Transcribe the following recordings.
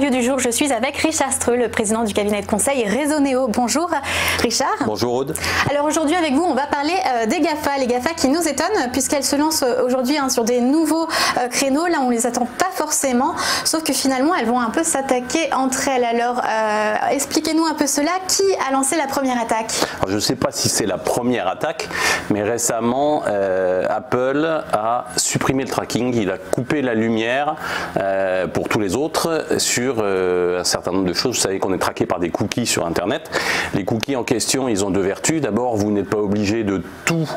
l'interview du jour, je suis avec Richard Streux, le président du cabinet de conseil Raisonnéo. Bonjour Richard. Bonjour Aude. Alors aujourd'hui avec vous, on va parler des GAFA, les GAFA qui nous étonnent puisqu'elles se lancent aujourd'hui sur des nouveaux créneaux. Là, on les attend pas forcément, sauf que finalement, elles vont un peu s'attaquer entre elles. Alors, expliquez-nous un peu cela. Qui a lancé la première attaque? Alors, je ne sais pas si c'est la première attaque, mais récemment, Apple a supprimé le tracking. Il a coupé la lumière pour tous les autres sur un certain nombre de choses. Vous savez qu'on est traqué par des cookies sur Internet. Les cookies en question, ils ont deux vertus. D'abord, vous n'êtes pas obligé de tout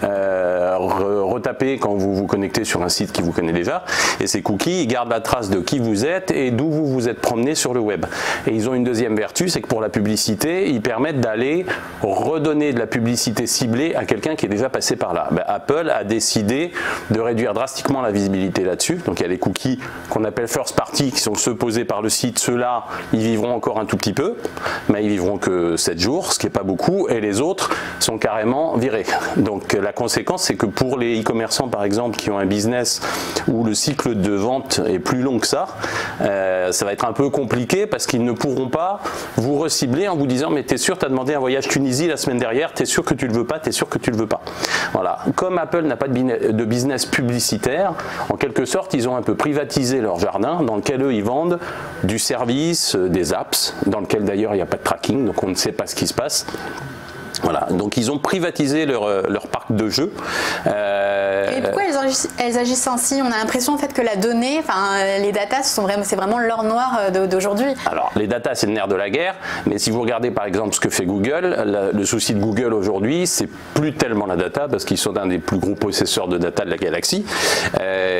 retaper quand vous vous connectez sur un site qui vous connaît déjà. Et ces cookies, ils gardent la trace de qui vous êtes et d'où vous vous êtes promené sur le web. Et ils ont une deuxième vertu, c'est que pour la publicité, ils permettent d'aller redonner de la publicité ciblée à quelqu'un qui est déjà passé par là. Ben, Apple a décidé de réduire drastiquement la visibilité là-dessus. Donc il y a les cookies qu'on appelle first party, qui sont ceux posés par le site. Ceux-là, ils vivront encore un tout petit peu, mais ils vivront que 7 jours, ce qui n'est pas beaucoup, et les autres sont carrément virés. Donc la conséquence, c'est que pour les e-commerçants, par exemple, qui ont un business où le cycle de vente est plus long que ça va être un peu compliqué parce qu'ils ne pourront pas vous recibler en vous disant mais t'es sûr, t'as demandé un voyage Tunisie la semaine dernière, t'es sûr que tu le veux pas, t'es sûr que tu le veux pas. Voilà. Comme Apple n'a pas de business publicitaire, en quelque sorte, ils ont un peu privatisé leur jardin dans lequel eux, ils vendent du service, des apps, dans lequel d'ailleurs il n'y a pas de tracking, donc on ne sait pas ce qui se passe. Voilà, donc ils ont privatisé leur parc de jeux. Et pourquoi elles agissent ainsi? On a l'impression en fait que la donnée, les datas, c'est vraiment l'or noir d'aujourd'hui. Alors les datas, c'est le nerf de la guerre, mais si vous regardez par exemple ce que fait Google, le souci de Google aujourd'hui, c'est plus tellement la data, parce qu'ils sont un des plus gros possesseurs de data de la galaxie,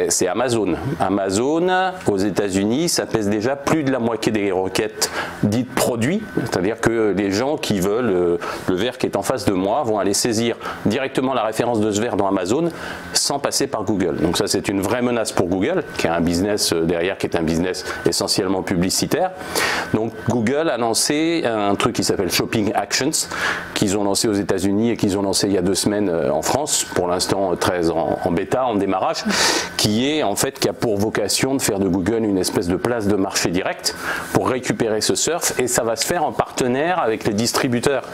c'est Amazon. Amazon, aux États-Unis, ça pèse déjà plus de la moitié des requêtes dites produits, c'est-à-dire que les gens qui veulent le verre qui est en face de moi vont aller saisir directement la référence de ce verre dans Amazon sans passer par Google. Donc ça, c'est une vraie menace pour Google, qui a un business derrière, qui est un business essentiellement publicitaire. Donc Google a lancé un truc qui s'appelle Shopping Actions, qu'ils ont lancé aux États-Unis et qu'ils ont lancé il y a 2 semaines en France, pour l'instant 13 en bêta, en démarrage, qui a pour vocation de faire de Google une espèce de place de marché direct pour récupérer ce surf, et ça va se faire en partenaire avec les distributeurs,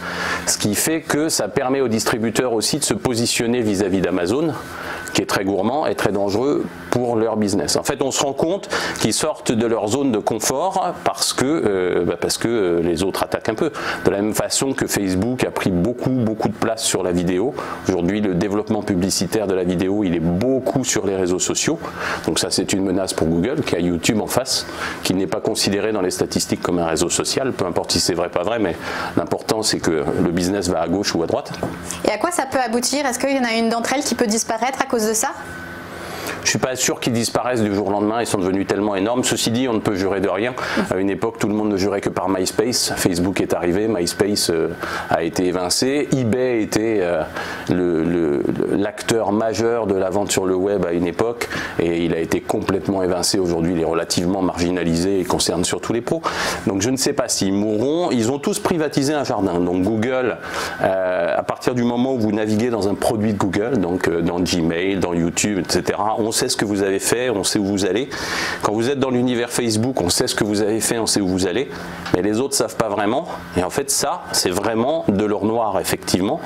ce qui fait que ça permet aux distributeurs aussi de se positionner vis-à-vis d'Amazon, qui est très gourmand et très dangereux pour leur business. En fait, on se rend compte qu'ils sortent de leur zone de confort parce que les autres attaquent un peu. De la même façon que Facebook a pris beaucoup de place sur la vidéo. Aujourd'hui, le développement publicitaire de la vidéo, il est beaucoup sur les réseaux sociaux. Donc ça, c'est une menace pour Google, qui a YouTube en face, qui n'est pas considéré dans les statistiques comme un réseau social, peu importe si c'est vrai ou pas vrai, mais l'important, c'est que le business va à gauche ou à droite. Et à quoi ça peut aboutir? Est-ce qu'il y en a une d'entre elles qui peut disparaître à cause de ça? Je ne suis pas sûr qu'ils disparaissent du jour au lendemain, ils sont devenus tellement énormes. Ceci dit, on ne peut jurer de rien. À une époque, tout le monde ne jurait que par MySpace. Facebook est arrivé, MySpace a été évincé. eBay était l'acteur majeur de la vente sur le web à une époque, et il a été complètement évincé. Aujourd'hui, il est relativement marginalisé et concerne surtout les pros. Donc je ne sais pas s'ils mourront. Ils ont tous privatisé un jardin. Donc Google, à partir du moment où vous naviguez dans un produit de Google, donc dans Gmail, dans YouTube, etc., on sait ce que vous avez fait, on sait où vous allez. Quand vous êtes dans l'univers Facebook, on sait ce que vous avez fait, on sait où vous allez, mais les autres ne savent pas vraiment. Et en fait, ça, c'est vraiment de l'or noir, effectivement.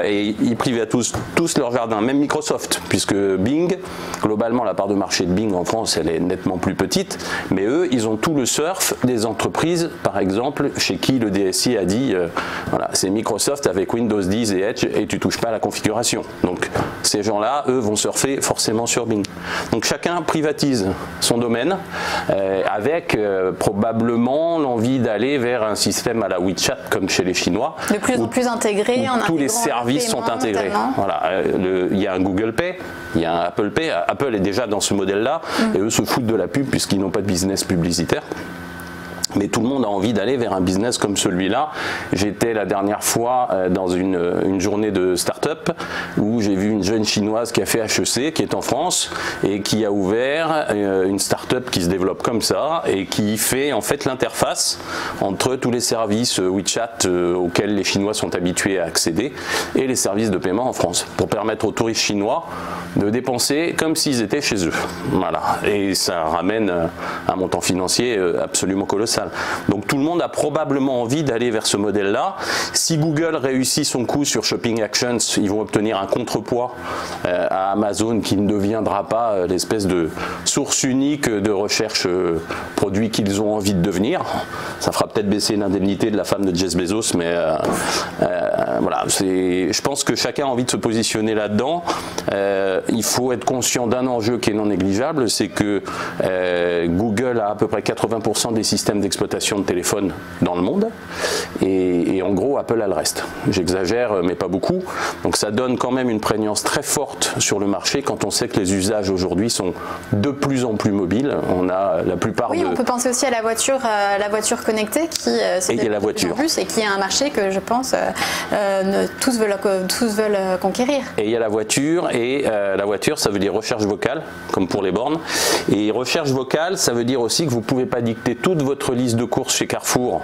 Et ils privatisent tous leur jardin, même Microsoft, puisque Bing, globalement, la part de marché de Bing en France, elle est nettement plus petite, mais eux, ils ont tout le surf des entreprises, par exemple, chez qui le DSI a dit, voilà, c'est Microsoft avec Windows 10 et Edge, et tu touches pas à la configuration. Donc, ces gens-là, eux, vont surfer forcément sur Bing. Donc chacun privatise son domaine avec probablement l'envie d'aller vers un système à la WeChat comme chez les Chinois. De plus en plus intégré, où tous les services sont intégrés. Voilà, il y a un Google Pay, il y a un Apple Pay. Apple est déjà dans ce modèle-là et eux se foutent de la pub puisqu'ils n'ont pas de business publicitaire. Mais tout le monde a envie d'aller vers un business comme celui-là. J'étais la dernière fois dans une journée de start-up où j'ai vu une jeune chinoise qui a fait HEC, qui est en France et qui a ouvert une start-up qui se développe comme ça et qui fait en fait l'interface entre tous les services WeChat auxquels les Chinois sont habitués à accéder et les services de paiement en France pour permettre aux touristes chinois de dépenser comme s'ils étaient chez eux. Voilà. Et ça ramène un montant financier absolument colossal. Donc tout le monde a probablement envie d'aller vers ce modèle-là. Si Google réussit son coup sur Shopping Actions, ils vont obtenir un contrepoids à Amazon qui ne deviendra pas l'espèce de source unique de recherche produits qu'ils ont envie de devenir. Ça fera peut-être baisser l'indemnité de la femme de Jeff Bezos, mais voilà. Je pense que chacun a envie de se positionner là-dedans. Il faut être conscient d'un enjeu qui est non négligeable, c'est que Google a à peu près 80% des systèmes d'exploitation de téléphone dans le monde et en gros Apple a le reste. J'exagère mais pas beaucoup, donc ça donne quand même une prégnance très forte sur le marché quand on sait que les usages aujourd'hui sont de plus en plus mobiles. On a la plupart on peut penser aussi à la voiture connectée qui se développe de plus en plus et qui est un marché que je pense tous veulent conquérir. Et il y a la voiture et la voiture ça veut dire recherche vocale comme pour les bornes, et recherche vocale ça veut dire aussi que vous ne pouvez pas dicter toute votre liste de courses chez Carrefour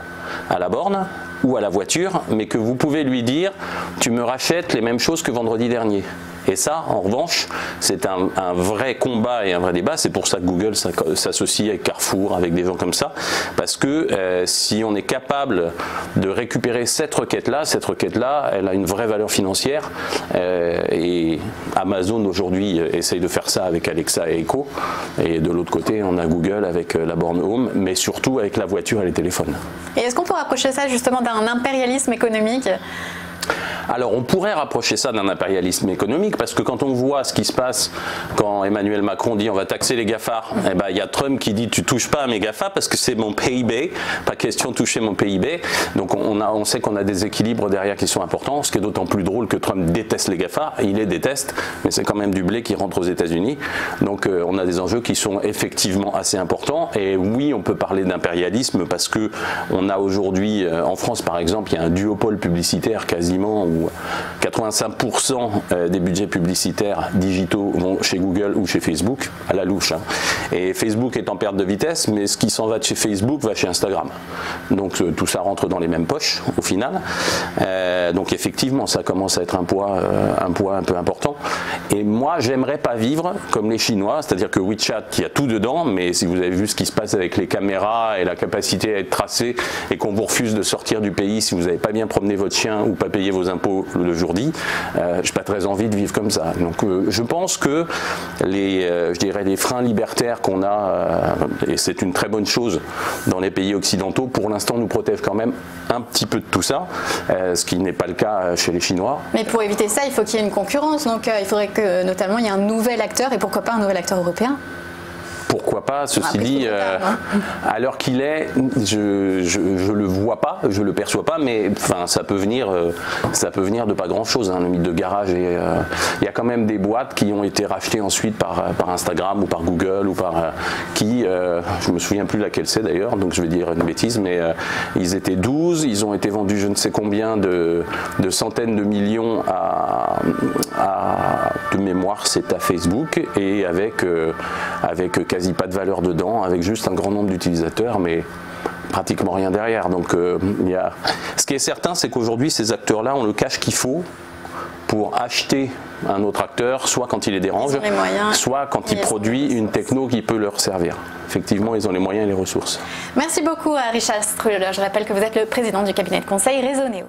à la borne ou à la voiture, mais que vous pouvez lui dire tu me rachètes les mêmes choses que vendredi dernier. Et ça, en revanche, c'est un vrai combat et un vrai débat. C'est pour ça que Google s'associe avec Carrefour, avec des gens comme ça. Parce que si on est capable de récupérer cette requête-là, elle a une vraie valeur financière. Et Amazon, aujourd'hui, essaye de faire ça avec Alexa et Echo. Et de l'autre côté, on a Google avec la borne Home, mais surtout avec la voiture et les téléphones. Et est-ce qu'on peut rapprocher ça justement d'un impérialisme économique ? Alors on pourrait rapprocher ça d'un impérialisme économique parce que quand on voit ce qui se passe quand Emmanuel Macron dit on va taxer les GAFA, eh ben, il y a Trump qui dit tu touches pas à mes GAFA parce que c'est mon PIB, pas question de toucher mon PIB. Donc on sait qu'on a des équilibres derrière qui sont importants, ce qui est d'autant plus drôle que Trump déteste les GAFA, il les déteste, mais c'est quand même du blé qui rentre aux États-Unis. Donc on a des enjeux qui sont effectivement assez importants et oui on peut parler d'impérialisme parce que on a aujourd'hui en France par exemple il y a un duopole publicitaire quasiment où 85% des budgets publicitaires digitaux vont chez Google ou chez Facebook, à la louche. Hein. Et Facebook est en perte de vitesse, mais ce qui s'en va de chez Facebook va chez Instagram. Donc tout ça rentre dans les mêmes poches au final. Donc effectivement, ça commence à être un poids un peu important. Et moi, j'aimerais pas vivre comme les Chinois, c'est-à-dire que WeChat, il y a tout dedans, mais si vous avez vu ce qui se passe avec les caméras et la capacité à être tracé et qu'on vous refuse de sortir du pays si vous n'avez pas bien promené votre chien ou pas payé vos impôts le jour dit, j'ai pas très envie de vivre comme ça. Donc je pense que je dirais les freins libertaires qu'on a, et c'est une très bonne chose dans les pays occidentaux, pour l'instant nous protègent quand même un petit peu de tout ça, ce qui n'est pas le cas chez les Chinois. Mais pour éviter ça, il faut qu'il y ait une concurrence, donc il faudrait que notamment il y ait un nouvel acteur, et pourquoi pas un nouvel acteur européen ? Pourquoi pas, ceci dit, à l'heure qu'il est, je le vois pas, je le perçois pas, mais enfin ça peut venir de pas grand chose, hein, le mythe de garage. Et il y a quand même des boîtes qui ont été rachetées ensuite par Instagram ou par Google ou par je me souviens plus laquelle c'est d'ailleurs, donc je vais dire une bêtise, mais ils étaient 12, ils ont été vendus je ne sais combien de centaines de millions de mémoire, c'est à Facebook, et avec quasi pas de valeur dedans, avec juste un grand nombre d'utilisateurs, mais pratiquement rien derrière. Donc ce qui est certain, c'est qu'aujourd'hui ces acteurs-là ont le cash qu'il faut pour acheter un autre acteur, soit quand il les dérange, soit quand il produit une techno qui peut leur servir. Effectivement, ils ont les moyens et les ressources. Merci beaucoup à Richard Strul. Je rappelle que vous êtes le président du cabinet de conseil Réseau Néo.